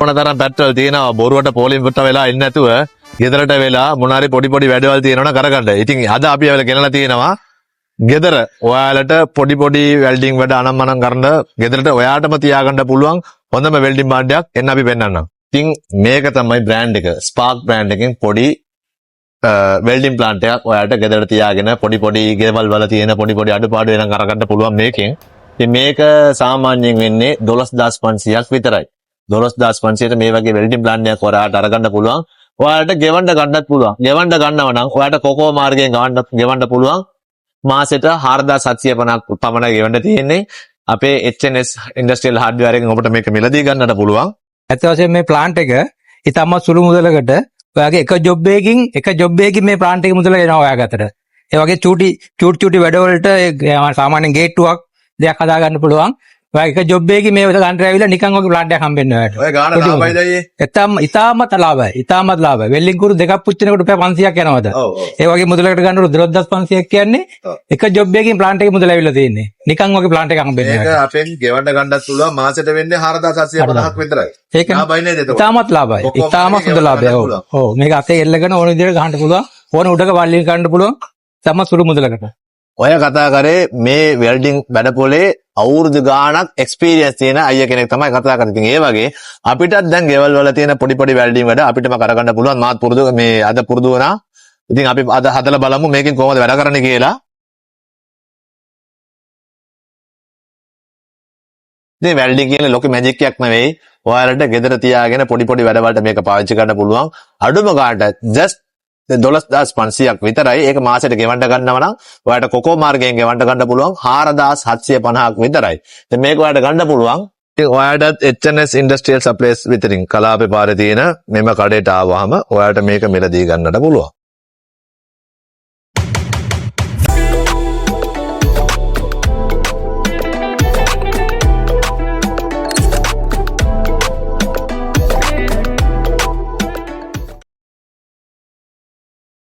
මොන තරම් පැට්‍රල් තියෙනවා බොරුවට පොලිම්පුට වෙලා ඉන්නේ නැතුව ගෙදරට වෙලා මොනාරි පොඩි වැඩවල් තියෙනවනම් කරගන්න. ඉතින් අද අපි ආවල ගෙනලා තියෙනවා ගෙදර ඔයාලට පොඩි වෙල්ඩින් වැඩ අනම්මනම් කරන්න ගෙදරට ඔයාටම තියාගන්න පුළුවන් හොඳම වෙල්ඩින් භාණ්ඩයක් එන්න අපි පෙන්නන්නම්. ඉතින් මේක තමයි බ්‍රෑන්ඩ් එක. ස්පාර්ක් බ්‍රෑන්ඩ් එකෙන් පොඩි වෙල්ඩින් ප්ලාන්ට් එකක් ඔයාලට ගෙදරට තියාගෙන පොඩි ගෙවල් වල තියෙන පොඩි අඩුපාඩු වෙනන් කරගන්න පුළුවන් මේකෙන්. ඉතින් මේක සාමාන්‍යයෙන් වෙන්නේ 12500ක් විතරයි. 12500ට මේ වගේ වෙල්ඩින් ප්ලාන්ට් එකක් ඔයාලට අරගන්න පුළුවන්. ඔයාලට ගෙවන්න ගන්නත් පුළුවන්. ගෙවන්න ගන්නව නම් ඔයාලට කොකෝ මාර්ගයෙන් ගෙවන්න පුළුවන්. මාසෙට 4750ක් පමණ ගෙවන්න තියෙන්නේ. අපේ HNS ඉන්ඩස්ට්‍රියල් හાર્ඩ්වෙයාර් එකෙන් ඔබට මේක මිලදී ගන්නට පුළුවන්. ඇත්ත වශයෙන්ම මේ ප්ලාන්ට් එක ඉතාමත් සුළු මුදලකට ඔයාගේ එක ජොබ් එකකින් මේ ප්ලාන්ට් එකේ මුදල එනවා ඔයාගතට. ඒ වගේ චූටි වැඩවලට සාමාන්‍යයෙන් ගේට්ටුවක් දෙයක් හදා ගන්න පුළුවන්. ඔයා එක ජොබ් එකකින් මේ වගේ ගන්න ඇවිල්ලා නිකන් වගේ ප්ලාන්ට් එකක් හම්බෙන්න ඔයාට. ඔය ගාන ලාභයිද අයියේ? ඉතාමත් ලාභයි. වෙල්ඩින් කුරු දෙකක් පුච්චනකොට රුපියල් 500ක් යනවාද? ඒ වගේ මුදලකට ගන්නකොට 12500ක් කියන්නේ එක ජොබ් එකකින් ප්ලාන්ට් එකේ මුදල ඇවිල්ලා තියෙන්නේ. නිකන් වගේ ප්ලාන්ට් එකක් හම්බෙන්න. මේක අපෙන් ගෙවන්න ගන්නත් පුළුවන් මාසෙට වෙන්නේ 4750ක් විතරයි. ඒක ලාභයි නේද එතකොට? ඉතාමත් ලාභයි. ඉතාමත් හොඳ ලාභය. ඔව්. මේක අතේ එල්ලගෙන ඕන විදිහට ගහන්න පුළුවන්. ඕන උඩක වල්ලින් ගන්න පුළුවන්. තම සුළු මුදලකට. ඔය කතා කරේ මේ වෙල්ඩින් වැඩපොලේ අවුරුදු ගාණක් එක්ස්පීරියන්ස් තියෙන අයියා කෙනෙක් තමයි කතා කරන්නේ. ඉතින් ඒ වගේ අපිටත් දැන් ගෙවල් වල තියෙන පොඩි වෙල්ඩින් වැඩ අපිටම කරගන්න පුළුවන්. මාත් අද පුරුදු වුණා. ඉතින් අපි අද හදලා බලමු මේකෙන් කොහොමද වැඩ කරන්නේ කියලා. ඉතින් වෙල්ඩින් කියන්නේ ලොකු මැජික් එකක් නෙවෙයි. ඔයාලට ගෙදර තියාගෙන පොඩි වැඩවලට මේක පාවිච්චි කරන්න පුළුවන්. අඩුම ගාණට just 12500ක් විතරයි. ඒක මාසෙට ගෙවන්න ගන්නව නම් ඔයාලට කොකෝ මාර්ගයෙන් ගෙවන්න ගන්න පුළුවන් 4750ක් විතරයි. ඉතින් මේක ඔයාලට ගන්න පුළුවන්. ඉතින් ඔයාලටත් HNS ඉන්ඩස්ට්‍රියල් සප්ලයිස් විතරින් කලාපේ පාරේ තියෙන මෙම කඩේට ආවහම ඔයාලට මේක මිලදී ගන්නට පුළුවන්.